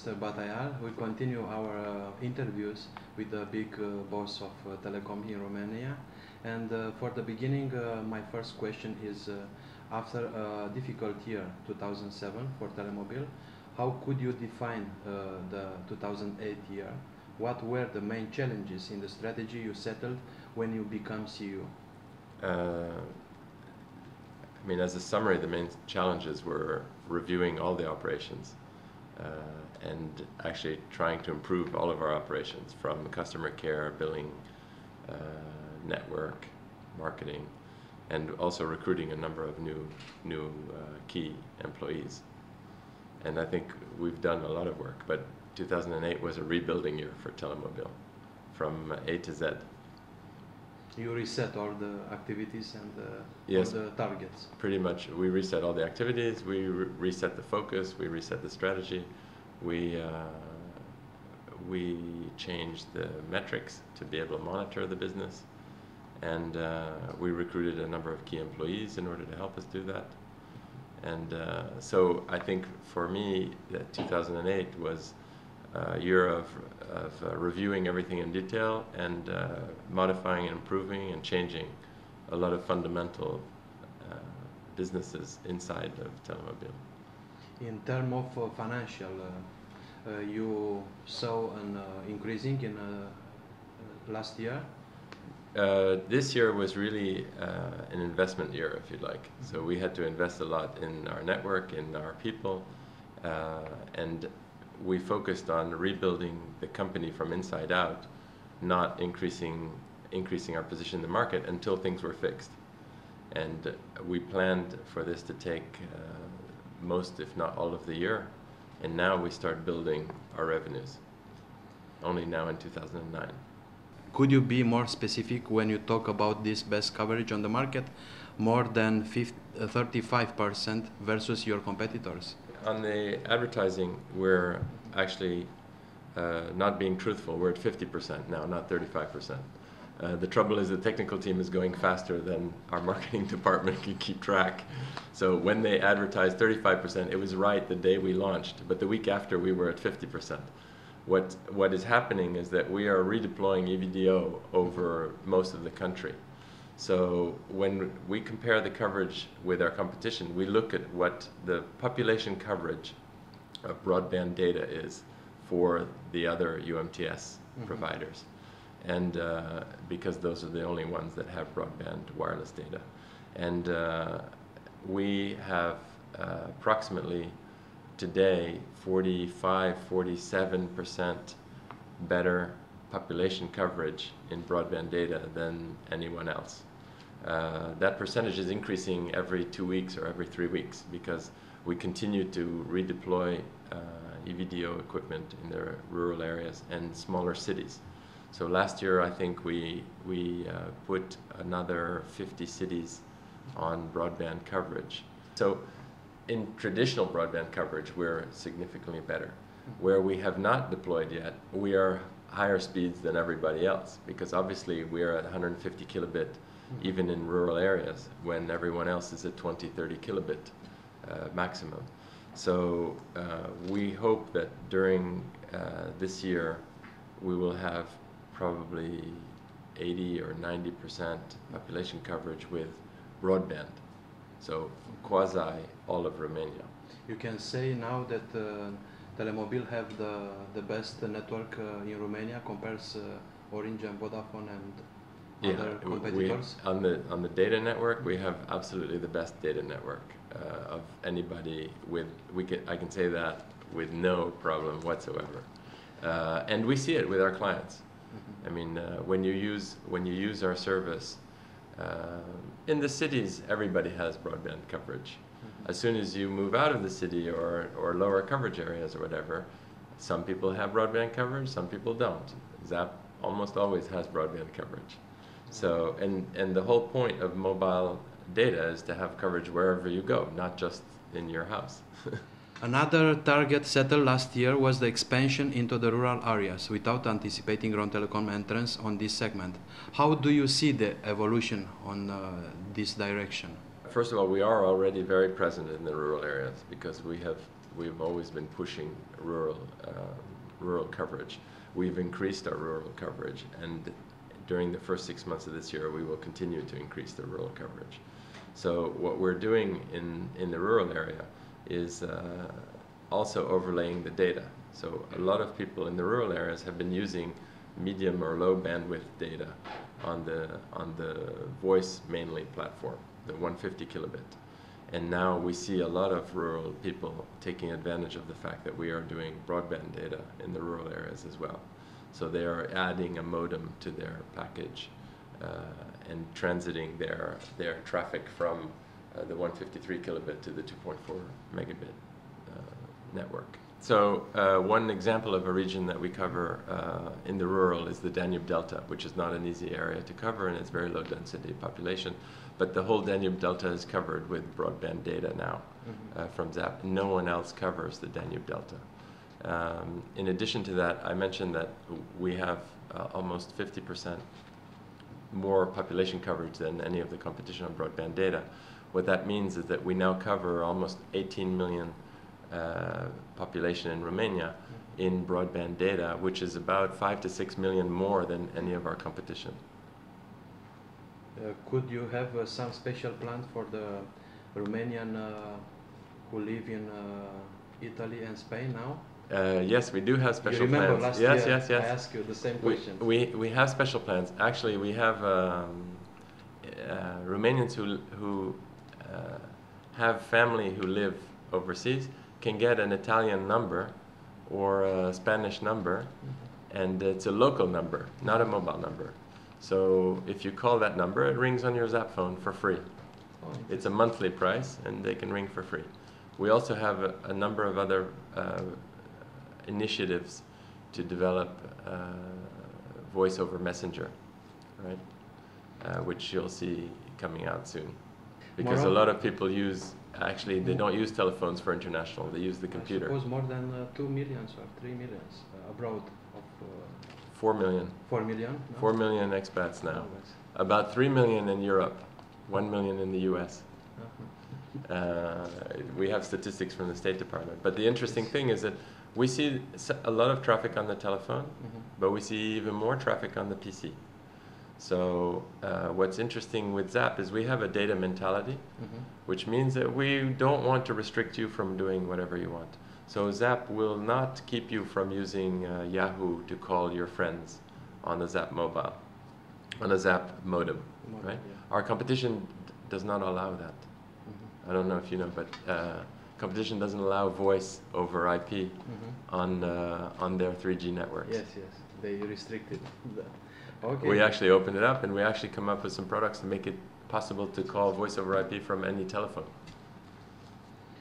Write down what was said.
Mr. Bataillard. We continue our interviews with the big boss of Telecom in Romania. And for the beginning, my first question is, after a difficult year, 2007, for Telemobil, how could you define the 2008 year? What were the main challenges in the strategy you settled when you became CEO? I mean, as a summary, the main challenges were reviewing all the operations and actually trying to improve all of our operations, from customer care, billing, network, marketing, and also recruiting a number of new key employees. And I think we've done a lot of work, but 2008 was a rebuilding year for Telemobil, from A to Z. You reset all the activities and yes, all the targets. Pretty much. We reset all the activities, we reset the focus, we reset the strategy, we changed the metrics to be able to monitor the business, and we recruited a number of key employees in order to help us do that. And so I think for me, 2008 was a year of reviewing everything in detail and modifying and improving and changing a lot of fundamental businesses inside of Telemobil. In terms of financial, you saw an increasing in last year? This year was really an investment year, if you'd like. So we had to invest a lot in our network, in our people, and we focused on rebuilding the company from inside out, not increasing our position in the market until things were fixed. And we planned for this to take most, if not all, of the year, and now we start building our revenues, only now in 2009. Could you be more specific when you talk about this best coverage on the market, more than 35% versus your competitors? On the advertising, we're actually not being truthful. We're at 50% now, not 35%. The trouble is the technical team is going faster than our marketing department can keep track. So when they advertised 35%, it was right the day we launched, but the week after we were at 50%. What is happening is that we are redeploying EVDO over most of the country. So when we compare the coverage with our competition, we look at what the population coverage of broadband data is for the other UMTS providers. And because those are the only ones that have broadband wireless data. And we have approximately today 45–47% better population coverage in broadband data than anyone else. That percentage is increasing every 2 weeks or every 3 weeks because we continue to redeploy EVDO equipment in the rural areas and smaller cities. So last year I think we put another 50 cities on broadband coverage. So in traditional broadband coverage, we're significantly better. Where we have not deployed yet, we are higher speeds than everybody else, because obviously we are at 150 kilobit even in rural areas when everyone else is at 20–30 kilobit maximum. So we hope that during this year we will have probably 80 or 90% population coverage with broadband. So quasi all of Romania. You can say now that Telemobil have the best network in Romania compares Orange and Vodafone and other competitors? On the data network, we have absolutely the best data network of anybody. I can say that with no problem whatsoever. And we see it with our clients. I mean, when you use our service, in the cities, everybody has broadband coverage. As soon as you move out of the city or lower coverage areas or whatever, some people have broadband coverage, some people don't. Zapp almost always has broadband coverage. So, and the whole point of mobile data is to have coverage wherever you go, not just in your house. Another target settled last year was the expansion into the rural areas without anticipating Ron Telecom entrance on this segment. How do you see the evolution on this direction? First of all, we are already very present in the rural areas because we have we've always been pushing rural coverage. We've increased our rural coverage, and during the first 6 months of this year, we will continue to increase the rural coverage. So what we're doing in the rural area is also overlaying the data. So a lot of people in the rural areas have been using medium or low bandwidth data on the voice mainly platform, the 150 kilobit. And now we see a lot of rural people taking advantage of the fact that we are doing broadband data in the rural areas as well. So they are adding a modem to their package and transiting their traffic from the 153 kilobit to the 2.4 megabit network. So one example of a region that we cover in the rural is the Danube Delta, which is not an easy area to cover, and it's very low density population. But the whole Danube Delta is covered with broadband data now from Zapp. No one else covers the Danube Delta. In addition to that, I mentioned that we have almost 50% more population coverage than any of the competition on broadband data. What that means is that we now cover almost 18 million population in Romania in broadband data, which is about 5 to 6 million more than any of our competition. Could you have some special plan for the Romanian who live in Italy and Spain now? Yes, we do have special plans. You remember last year yes. I asked you the same question. We have special plans. Actually, we have Romanians who have family who live overseas can get an Italian number or a Spanish number, and it's a local number, not a mobile number. So if you call that number, it rings on your Zapp phone for free. It's a monthly price, and they can ring for free. We also have a number of other initiatives to develop voice over messenger, right? Which you'll see coming out soon. Because a lot of people actually they don't use telephones for international, they use the computer. I suppose more than 2 million or 3 million abroad. 4 million. 4 million? No? 4 million expats now. About 3 million in Europe, 1 million in the US. We have statistics from the State Department. But the interesting thing is that we see a lot of traffic on the telephone, but we see even more traffic on the PC. So what's interesting with Zapp is we have a data mentality, which means that we don't want to restrict you from doing whatever you want. So Zapp will not keep you from using Yahoo to call your friends on the Zapp mobile, on a Zapp modem, right? Yeah. Our competition does not allow that. I don't know if you know, but competition doesn't allow voice over IP on their 3G networks. Yes, they restricted that. Okay. We actually opened it up, and we actually come up with some products to make it possible to call voice over IP from any telephone.